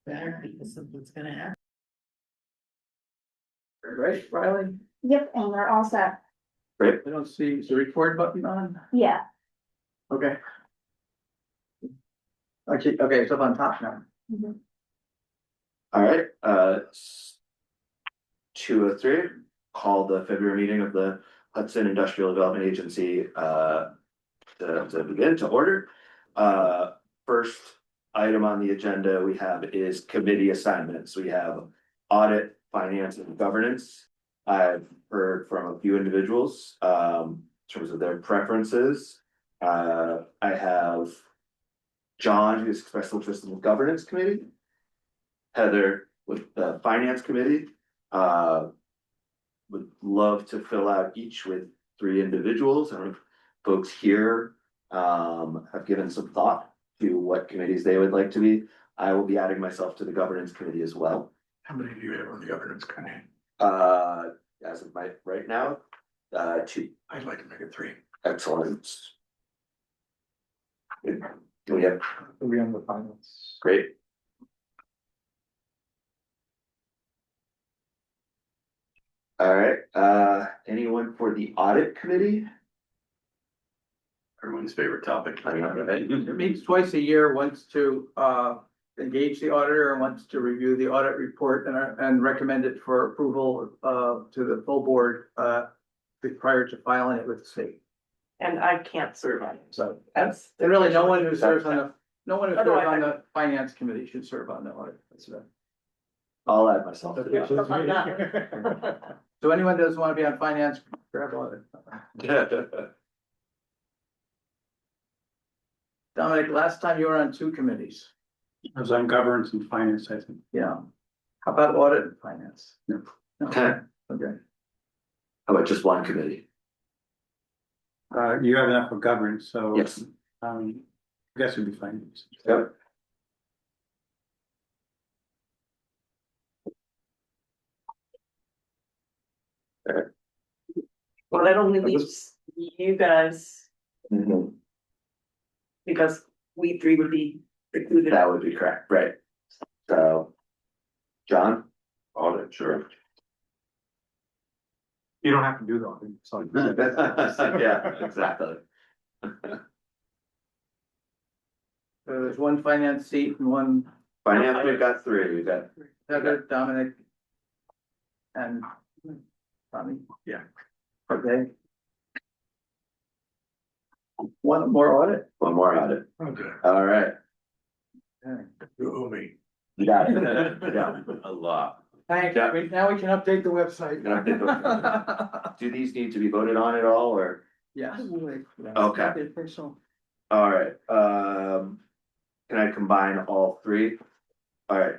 better because something's gonna happen. Right, Riley? Yep, and we're all set. I don't see, is the record button on? Yeah. Okay. Okay, it's up on top now. Mhm. All right, 2:03, call the February meeting of the Hudson Industrial Development Agency, to begin to order. First item on the agenda we have is committee assignments. We have audit, finance and governance. I've heard from a few individuals, in terms of their preferences. I have John, who's expressed interest in the governance committee. Heather with the finance committee. Would love to fill out each with 3 individuals. I don't know if folks here have given some thought to what committees they would like to be. I will be adding myself to the governance committee as well. How many do you have on the governance committee? As of right now, 2. I'd like to make it 3. Excellent. We have Are we on the finance? great. All right, anyone for the audit committee? Everyone's favorite topic. I know, right? It meets twice a year, once to engage the auditor and once to review the audit report and recommend it for approval to the full board prior to filing it with the state. And I can't serve on it. So, That's. and really, no one who serves on Oh, the finance committee should serve on the audit. That's it. I'll add myself to Okay. that. So anyone that doesn't want to be on finance, grab audit. Dominic, last time you were on 2 committees. I was on governance and finance, I think. Yeah. How about audit and finance? No. No. Okay. Okay. How about just one committee? You have enough for governance, so. Yes. I guess it'd be finance. Yep. Well, that only leaves you guys, Mhm. because we 3 would be precluded. That would be correct, right? So, John? Audit, sure. You don't have to do that. Sorry. Yeah, exactly. There's one finance seat and one Finance, we've got 3, we've got, Heather, Dominic. And Tommy. Yeah. Okay. One more audit. one more audit. Okay, All right, Okay. you owe me. you got it. You got it. A lot. Thank Yeah. you. Now we can update the website. Can update Do these need to be voted on at all, or? Yes. Okay. The official. All right, can I combine all 3? All right,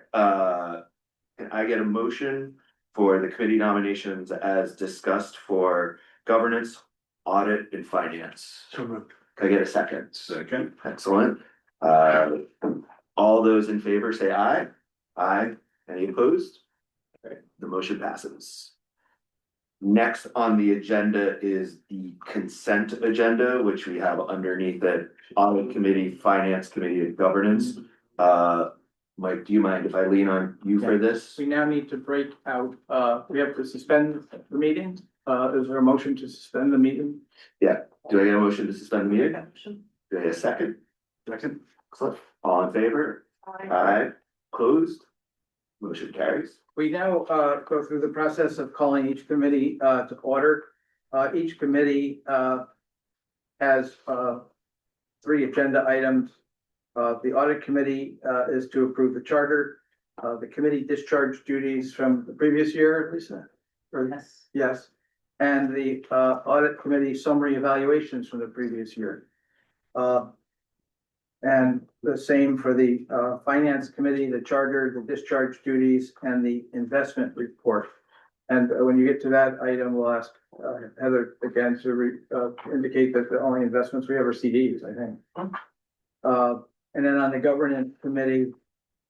can I get a motion for the committee nominations as discussed for governance, audit and finance? So moved. Can I get a second? Second. Excellent. All those in favor say aye. Aye. Any opposed? Okay, the motion passes. Next on the agenda is the consent agenda, which we have underneath it, audit committee, finance committee and governance. Mike, do you mind if I lean on you for this? We now need to break out, we have to suspend the meeting. Is there a motion to suspend the meeting? Do I get a motion to suspend the meeting? Do I get a second? Second. Excellent. All in favor? Aye. Opposed? Motion carries. We now go through the process of calling each committee to order. Each committee has 3 agenda items. The audit committee is to approve the charter. The committee discharge duties from the previous year, Lisa? Or- Yes. Yes, and the audit committee summary evaluations from the previous year. And the same for the finance committee, the charter, the discharge duties, and the investment report. And when you get to that item, we'll ask Heather again to indicate that the only investments we have are CDs, I think. And then on the governance committee,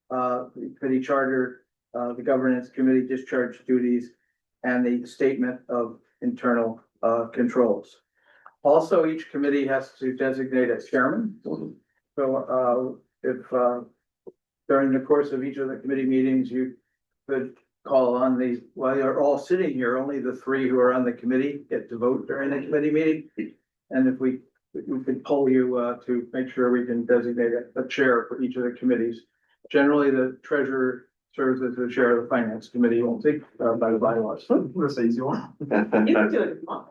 the committee charter, the governance committee discharge duties, and the statement of internal controls. Also, each committee has to designate a chairman. So if during the course of each of the committee meetings, you could call on the, while you're all sitting here, only the three who are on the committee get to vote during the committee meeting. And if we could poll you to make sure we can designate a chair for each of the committees. Generally, the treasurer serves as the chair of the finance committee, won't take by the bylaws. That's the easy one. You can do it if you want.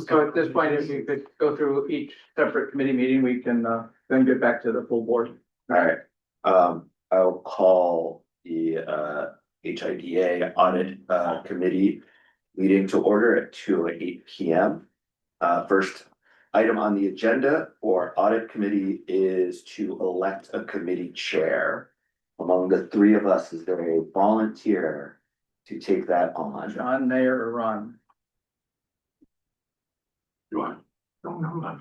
So at this point, if you could go through each separate committee meeting, we can then get back to the full board. Alright, I'll call the HIDA audit committee meeting to order at 2:08 p.m. First item on the agenda for audit committee is to elect a committee chair. Among the three of us, is there a volunteer to take that on? John, Mayor, or Ron? You want? No.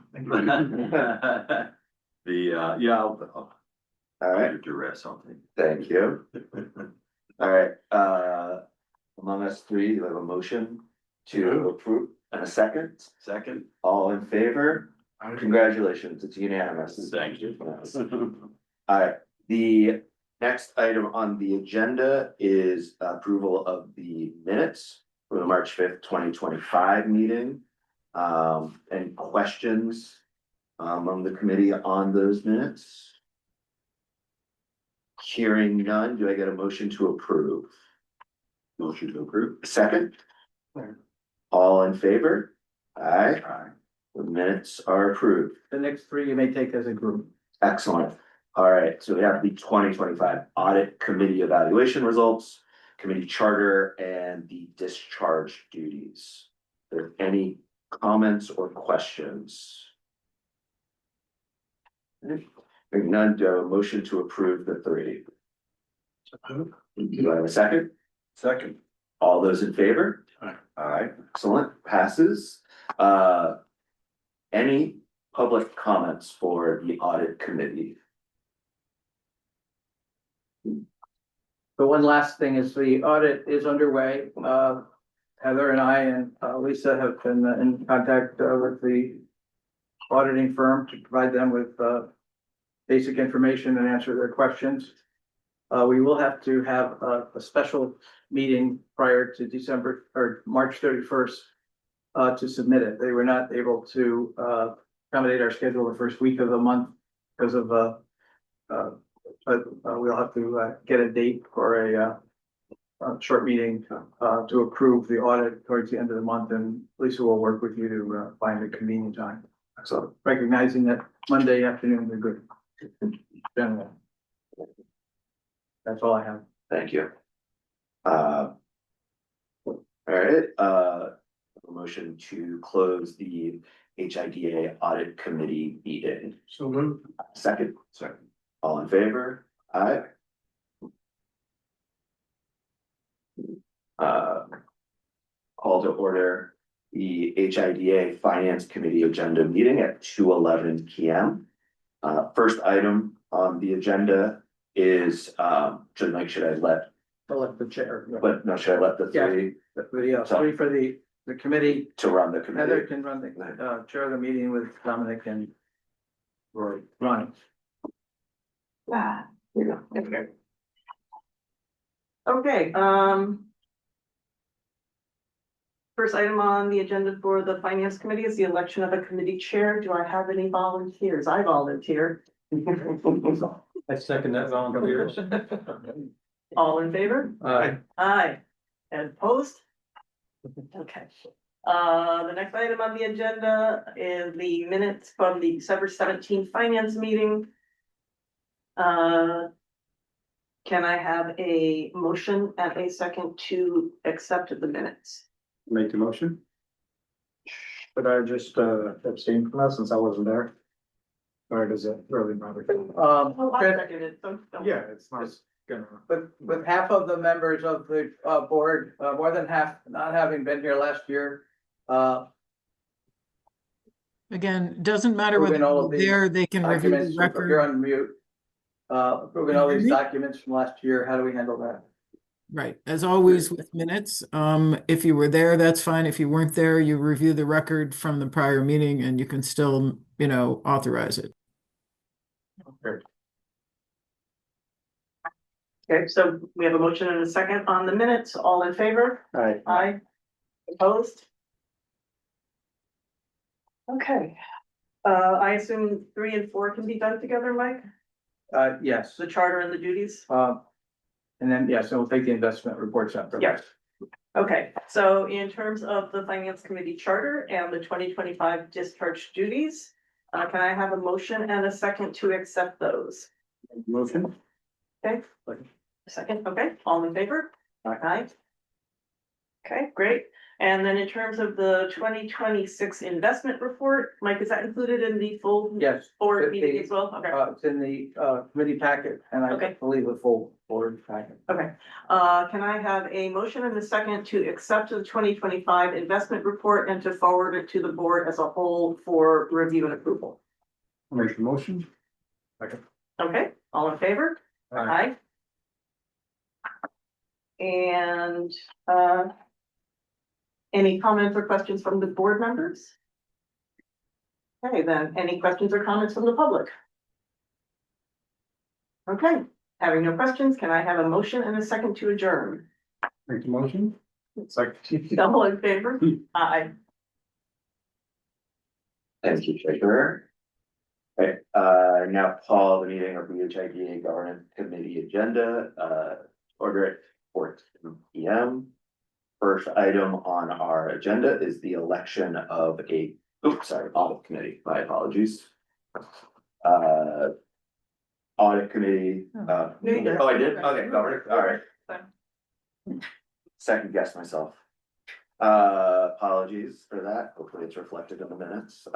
Yeah, I'll Alright, your duress, I'll take. thank you. Alright, among us three, do we have a motion to approve and a second? Second. All in favor? Congratulations, it's unanimous. Thank you. Alright, the next item on the agenda is approval of the minutes for the March 5th, 2025 meeting. Any questions among the committee on those minutes? Hearing none, do I get a motion to approve? Motion to approve. Second? All in favor? Aye. The minutes are approved. The next three you may take as a group. Excellent. All right, so we have the 2025 audit committee evaluation results, committee charter, and the discharge duties. Are there any comments or questions? Hearing none, do I have a motion to approve the three? Do I have a second? Second. All those in favor? Aye. Aye, excellent, passes. Any public comments for the audit committee? The one last thing is the audit is underway. Heather and I and Lisa have been in contact with the auditing firm to provide them with basic information and answer their questions. We will have to have a special meeting prior to December or March 31st to submit it. They were not able to accommodate our schedule the first week of the month because of but we'll have to get a date for a short meeting to approve the audit towards the end of the month, and Lisa will work with you to find a convenient time. Excellent. Recognizing that Monday afternoons are good. Generally. That's all I have. Thank you. All right, a motion to close the HIDA audit committee meeting. So moved. Second, Second. all in favor? Aye. Call to order the HIDA finance committee agenda meeting at 2:11 p.m. First item on the agenda is, should I let, I'll let the chair. but no, should I let the three Three for the committee. to run the Heather committee? can run the chair of the meeting with Dominic and Roy. Ronnie. Ah, here you go. There we go. Okay, first item on the agenda for the finance committee is the election of a committee chair. Do I have any volunteers? I volunteer. I second that volunteer. All in favor? Aye. And opposed? Okay. The next item on the agenda is the minutes from the December 17th finance meeting. Can I have a motion and a second to accept the minutes? Make the motion. But I just abstained from that since I wasn't there. Or does it really matter? Oh, I seconded, so. It's not gonna. With half of the members of the board, more than half not having been here last year, Again, doesn't matter Approving whether all of they're these there, they can review the documents, you're record. on mute. Approving all these documents from last year, how do we handle that? Right, as always with minutes, if you were there, that's fine. If you weren't there, you review the record from the prior meeting and you can still, authorize it. Okay. Okay, so we have a motion and a second on the minutes. All in favor? Aye. Aye. Opposed? Okay. I assume 3 and 4 can be done together, Mike? Yes, The charter and the duties? and then, yes, so we'll take the investment report separately. Yes. Okay, so in terms of the finance committee charter and the 2025 discharge duties, can I have a motion and a second to accept those? Motion? Okay, a second, okay, all in favor? Aye. Okay, great. And then in terms of the 2026 investment report, Mike, is that included in the full Yes, board meeting as well? Okay. it's in the committee packet, and I Okay. believe the full board packet. Okay, can I have a motion and a second to accept the 2025 investment report and to forward it to the board as a whole for review and approval? Make the motion. Okay, all in favor? Aye. And, any comments or questions from the board members? Okay, then, any questions or comments from the public? Okay, having no questions, can I have a motion and a second to adjourn? Make the motion. Second. All in favor? Aye. Thank you, Treasurer. Okay, now call the meeting of the HIDA Governance Committee agenda, order at 4:10 PM. First item on our agenda is the election of audit committee, my apologies. Audit committee, No, you did. oh, I did, okay, governance, all right. Second guess myself. Apologies for that, hopefully it's reflected in the minutes.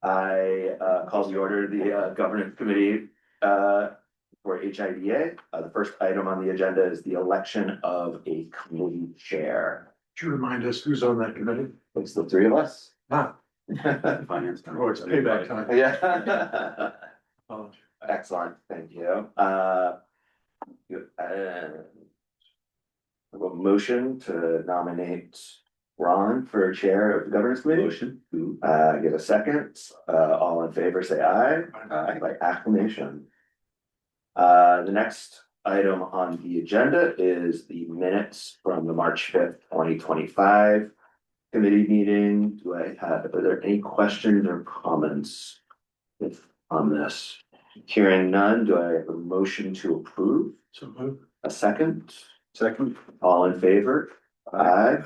I call the order the governance committee for HIDA. The first item on the agenda is the election of a committee chair. Could you remind us who's on that committee? It's the three of us. Ah. Finance. Oh, it's payback time. Yeah. Excellent, thank you. A motion to nominate Ron for chair of the governance committee. Motion. Give a second. All in favor, say aye. Aye by acclamation. The next item on the agenda is the minutes from the March 5th, 2025 committee meeting. Are there any questions or comments on this? Hearing none, do I have a motion to approve? So moved. A second? Second. All in favor? Aye.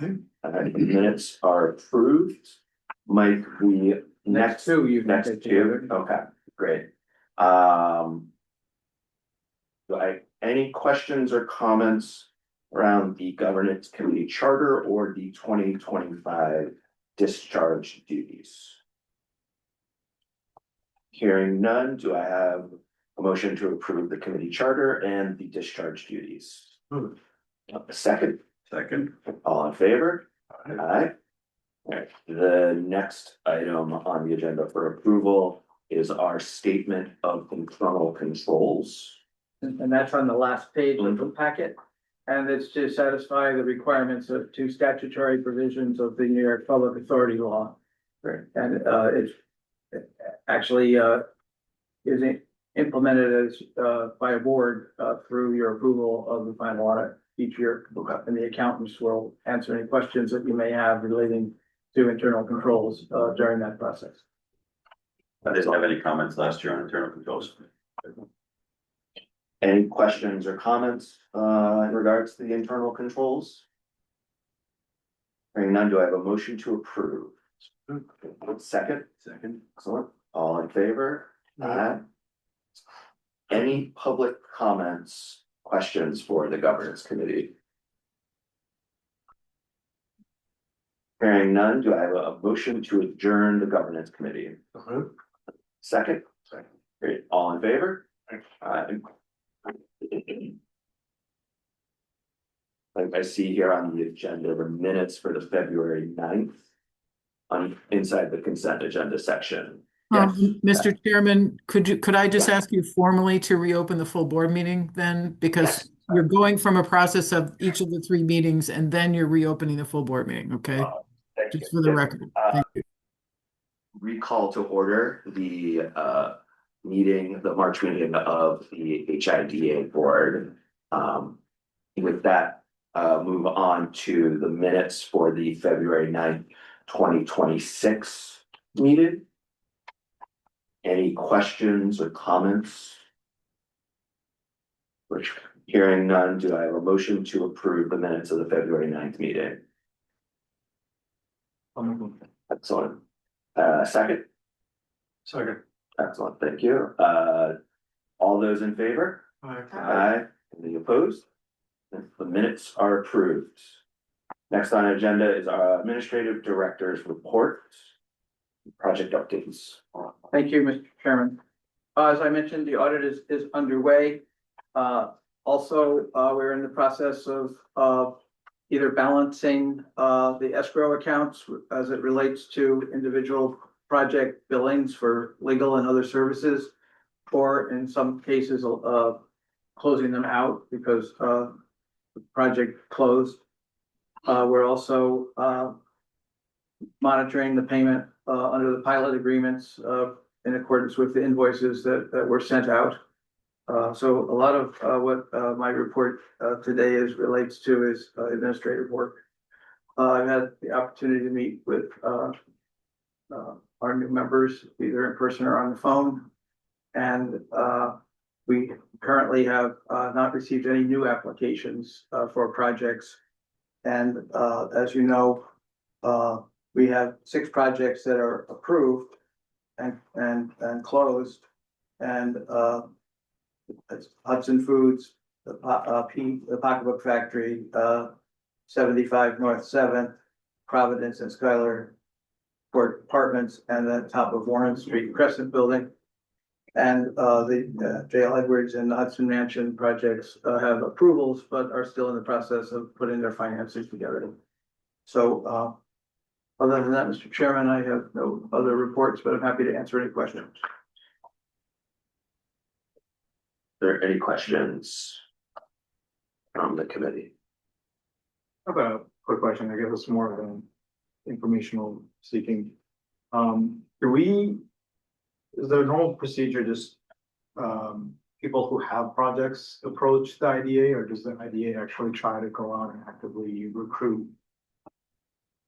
The minutes are approved. Mike, the Next two, you can next take two, together. okay, great. Any questions or comments around the governance committee charter or the 2025 discharge duties? Hearing none, do I have a motion to approve the committee charter and the discharge duties? Moved. A second, Second. all in favor? Aye. Alright, the next item on the agenda for approval is our statement of internal controls. And that's on the last page of the packet. And it's to satisfy the requirements of two statutory provisions of the New York Public Authority Law. Right. And it's actually is implemented as by a board through your approval of the final audit each year. Okay. And the accountants will answer any questions that you may have relating to internal controls during that process. I didn't have any comments last year on internal controls. Any questions or comments in regards to the internal controls? Hearing none, do I have a motion to approve? Second, Second. excellent, all in favor? Aye. Any public comments, questions for the governance committee? Hearing none, do I have a motion to adjourn the governance committee? Second? Second. Great, all in favor? Aye. Like I see here on the agenda, the minutes for the February 9th. Inside the consent agenda section. Mr. Chairman, could I just ask you formally to reopen the full board meeting then? Because you're going from a process of each of the three meetings and then you're reopening the full board meeting, okay? Thank Just you. for the record. Thank you. Recall to order the meeting, the March meeting of the HIDA board. With that, move on to the minutes for the February 9th, 2026 meeting. Any questions or comments? Which, hearing none, do I have a motion to approve the minutes of the February 9th meeting? Excellent. Second? Second. Excellent, thank you. All those in favor? Aye. Any opposed? The minutes are approved. Next on agenda is our administrative director's report. Project updates. Thank you, Mr. Chairman. As I mentioned, the audit is underway. Also, we're in the process of either balancing the escrow accounts as it relates to individual project billings for legal and other services, or in some cases, closing them out because the project closed. We're also monitoring the payment under the pilot agreements in accordance with the invoices that were sent out. So a lot of what my report today relates to is administrative work. I've had the opportunity to meet with our new members, either in person or on the phone. And we currently have not received any new applications for projects. And as you know, we have 6 projects that are approved and closed. And it's Hudson Foods, the Pocketbook Factory, 75 North 7th, Providence and Skylar Court Apartments, and the top of Warren Street Crescent Building. And the J.L. Edwards and the Hudson Mansion projects have approvals, but are still in the process of putting their finances together. So other than that, Mr. Chairman, I have no other reports, but I'm happy to answer any questions. Are there any questions from the committee? I have a quick question. I guess it's more of an informational seeking. Is there a normal procedure just people who have projects approach the IDA, or does the IDA actually try to go out and actively recruit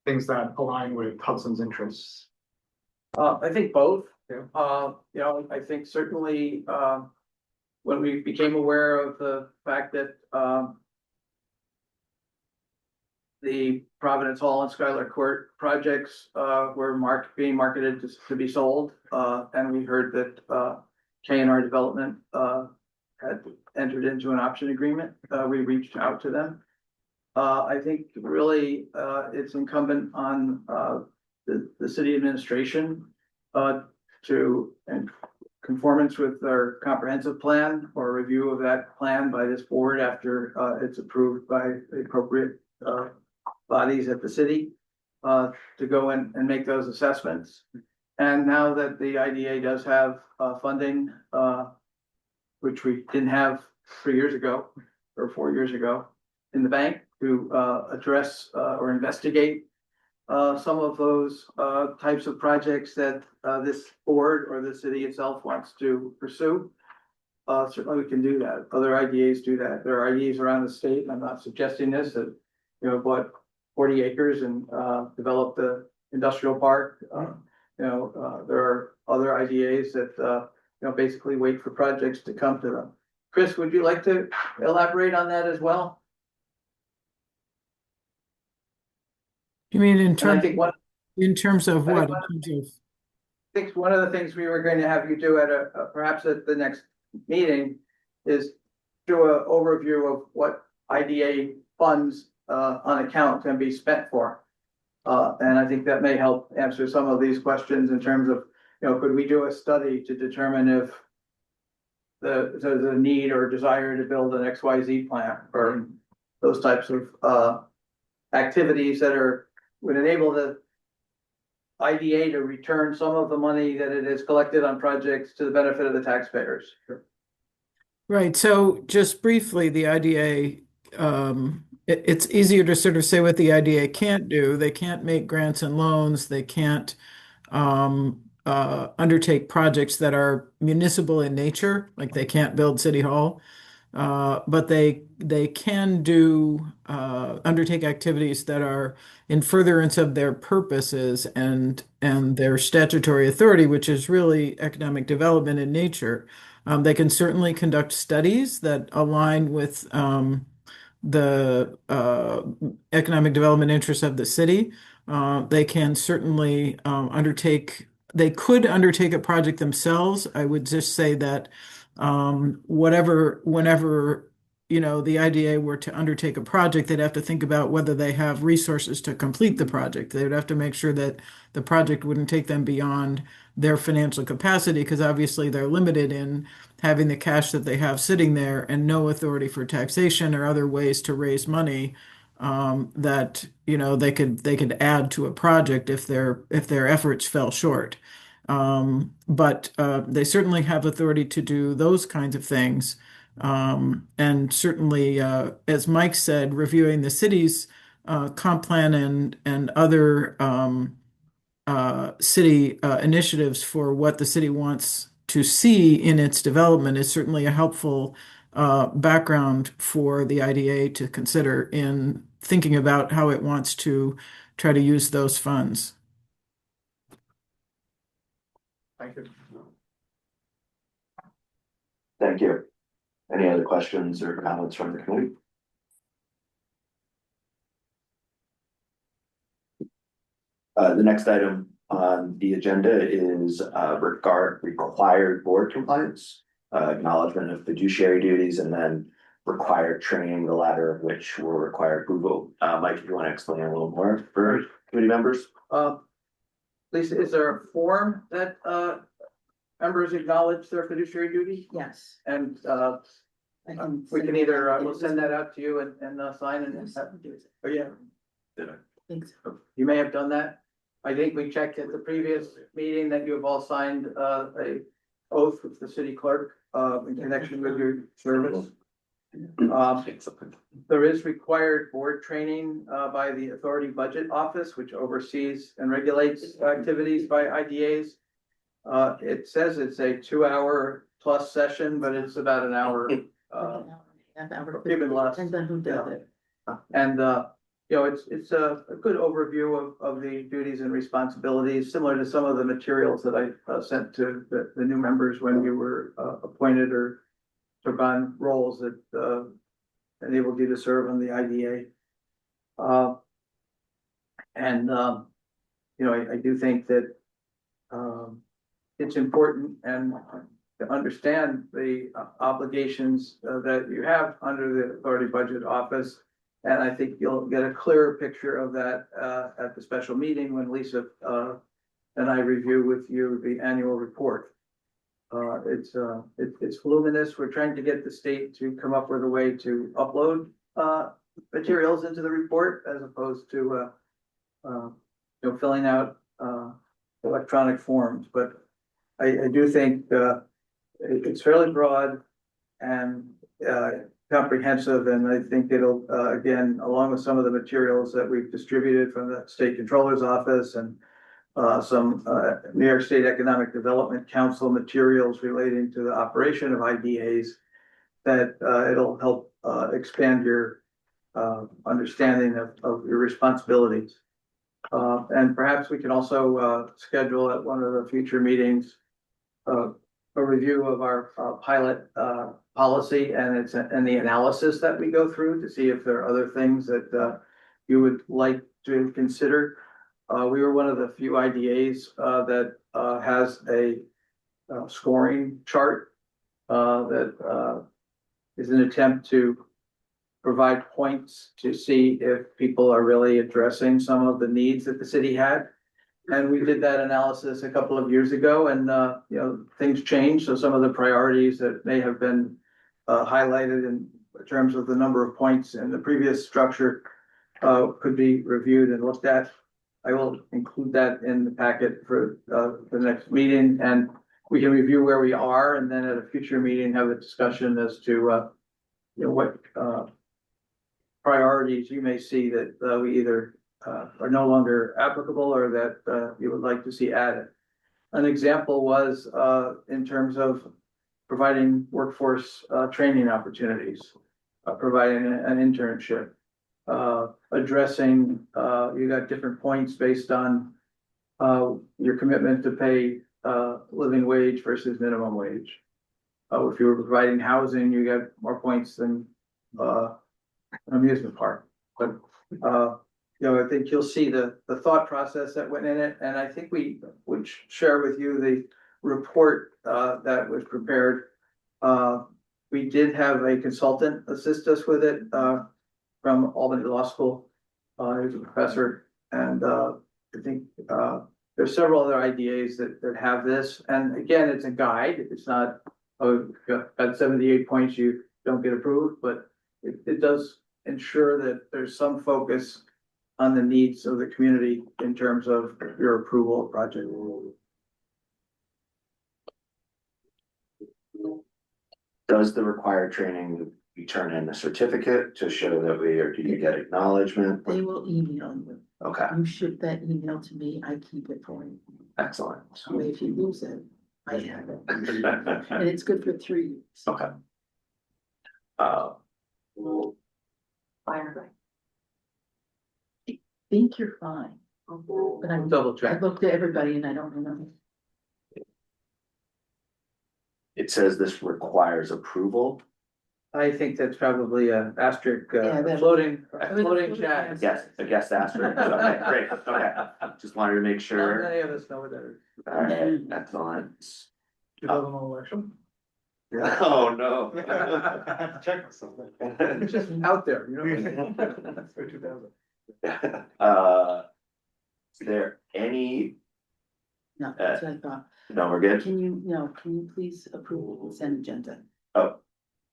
things that align with Hudson's interests? I think both. Yeah. I think certainly when we became aware of the fact that the Providence Hall and Skylar Court projects were being marketed to be sold, and we heard that K&R Development had entered into an option agreement. We reached out to them. I think really it's incumbent on the city administration to, in conformance with their comprehensive plan or review of that plan by this board after it's approved by the appropriate bodies at the city, to go in and make those assessments. And now that the IDA does have funding, which we didn't have 3 years ago or 4 years ago in the bank, to address or investigate some of those types of projects that this board or the city itself wants to pursue. Certainly we can do that. Other IDAs do that. There are IDAs around the state, and I'm not suggesting this, that bought 40 acres and developed the industrial park. There are other IDAs that basically wait for projects to come to them. Chris, would you like to elaborate on that as well? You mean in And I terms, think what in terms of what? I In terms of, think one of the things we were going to have you do at perhaps at the next meeting is do an overview of what IDA funds on account can be spent for. And I think that may help answer some of these questions in terms of, could we do a study to determine if there's a need or desire to build an XYZ plant, or those types of activities that would enable the IDA to return some of the money that it has collected on projects to the benefit of the taxpayers. right. So just briefly, the IDA, it's easier to sort of say what the IDA can't do. They can't make grants and loans. They can't undertake projects that are municipal in nature, like they can't build City Hall. But they can do undertake activities that are in furtherance of their purposes and their statutory authority, which is really economic development in nature. They can certainly conduct studies that align with the economic development interests of the city. They can certainly they could undertake a project themselves. I would just say that whenever, the IDA were to undertake a project, they'd have to think about whether they have resources to complete the project. They would have to make sure that the project wouldn't take them beyond their financial capacity, because obviously they're limited in having the cash that they have sitting there and no authority for taxation or other ways to raise money that they could add to a project if their efforts fell short. But they certainly have authority to do those kinds of things. And certainly, as Mike said, reviewing the city's comp plan and other city initiatives for what the city wants to see in its development is certainly a helpful background for the IDA to consider in thinking about how it wants to try to use those funds. Thank you. Thank you. Any other questions or comments from the committee? The next item on the agenda is required board compliance, acknowledgement of fiduciary duties, and then required training, the latter of which will require approval. Mike, if you want to explain a little more for committee members? Lisa, is there a form that members acknowledge their fiduciary duty? Yes. And I can we can send either, that. we'll send that out to you and sign and, Yes, do it. oh yeah, Thanks. you may have done that. I think we checked at the previous meeting that you have all signed a oath with the city clerk in connection with your service. There is required board training by the Authority Budget Office, which oversees and regulates activities by IDAs. It says it's a 2-hour plus session, but it's about an hour. Even less. Depends on who does it. And it's a good overview of the duties and responsibilities, similar to some of the materials that I sent to the new members when you were appointed or took on roles that enabled you to serve on the IDA. I do think that it's important and to understand the obligations that you have under the Authority Budget Office. And I think you'll get a clearer picture of that at the special meeting when Lisa and I review with you the annual report. It's voluminous. We're trying to get the state to come up with a way to upload materials into the report as opposed to filling out electronic forms. But I do think it's fairly broad and comprehensive, and I think it'll again, along with some of the materials that we've distributed from the State Controller's Office and some New York State Economic Development Council materials relating to the operation of IDAs, that it'll help expand your understanding of your responsibilities. And perhaps we can also schedule at one of the future meetings a review of our pilot policy and the analysis that we go through to see if there are other things that you would like to consider. We were one of the few IDAs that has a scoring chart that is an attempt to provide points to see if people are really addressing some of the needs that the city had. And we did that analysis a couple of years ago, and things changed. So some of the priorities that may have been highlighted in terms of the number of points in the previous structure could be reviewed and looked at. I will include that in the packet for the next meeting, and we can review where we are, and then at a future meeting have a discussion as to what priorities you may see that we either are no longer applicable or that you would like to see added. An example was in terms of providing workforce, training opportunities, providing an internship, addressing, you got different points based on your commitment to pay, living wage versus minimum wage. If you were providing housing, you got more points than, an amusement park. But, I think you'll see the thought process that went in it, and I think we would share with you the report, that was prepared. We did have a consultant assist us with it, from Albany Law School. He's a professor, and, I think, there's several other IDAs that have this, and again, it's a guide, it's not, oh, at 78 points, you don't get approved, but it does ensure that there's some focus on the needs of the community in terms of your approval of project. Does the required training, you turn in a certificate to show that or do you get acknowledgement? They will email you. Okay, You ship that email to me, I keep it for you. excellent. So if you lose it, I have it. And it's good for 3 years. Okay. Fire. I think you're fine. But Double I check. looked at everybody and I don't remember. It says this requires approval. I think that's probably a asterisk, Yeah, that- floating floating chat. Yes, I guess that's right. Okay, great, okay. Just wanted to make Not sure. many of us know what that is. All right, excellent. 2001 election. Oh, no. I have to check myself. It's just out there, you know? For 2000. Is there any, No, that's what I thought. no, we're good? Can you please approve the consent agenda? Oh,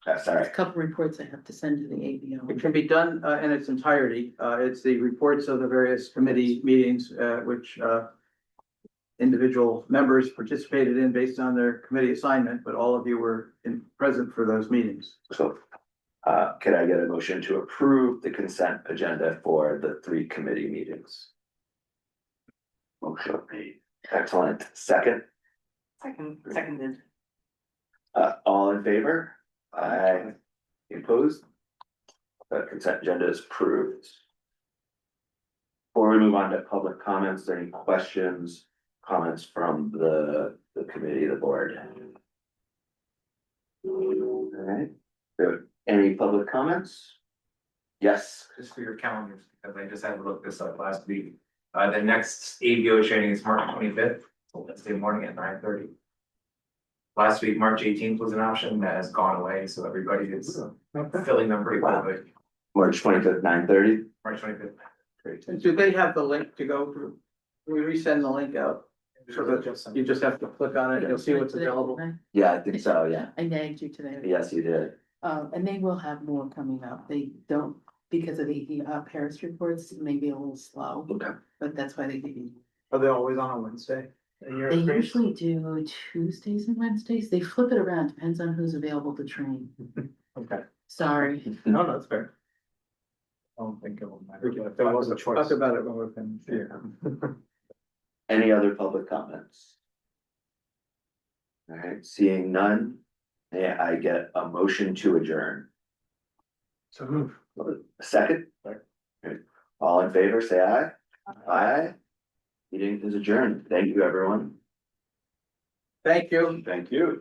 sorry. There's a couple reports I have to send to the ABO. It can be done in its entirety. It's the reports of the various committee meetings, which individual members participated in based on their committee assignment, but all of you were present for those meetings. So, can I get a motion to approve the consent agenda for the 3 committee meetings? Motion made. Excellent. Seconded. All in favor? Aye. Opposed? The consent agenda is approved. Before we move on to public comments, are there any questions, comments from the committee, the board? All right, good. Any public comments? Yes, Just for your calendars, because I just had to look this up last week. The next ABO training is March 25th, so Wednesday morning at 9:30. Last week, March 18th was an option that has gone away, so everybody is filling them pretty quickly. March 25th, 9:30. March 25th. Great. And do they have the link to go through? We resend the link out, so that you just have to click on it, you'll see what's available. Yeah, I think so, yeah. I nagged you today. Yes, you did. And they will have more coming up. They don't, because of the Paris reports, it may be a little slow, Okay. but that's why they give you. Are they always on a Wednesday? In your They experience? usually do Tuesdays and Wednesdays. They flip it around, depends on who's available to train. Okay. Sorry. No, that's fair. I don't think it will matter. If there was a choice. Talk about it when we're finished. Yeah. Any other public comments? All right, seeing none, may I get a motion to adjourn? So move. A second? Great. All in favor, say aye. Aye. Meeting is adjourned. Thank you, everyone. Thank you. Thank you.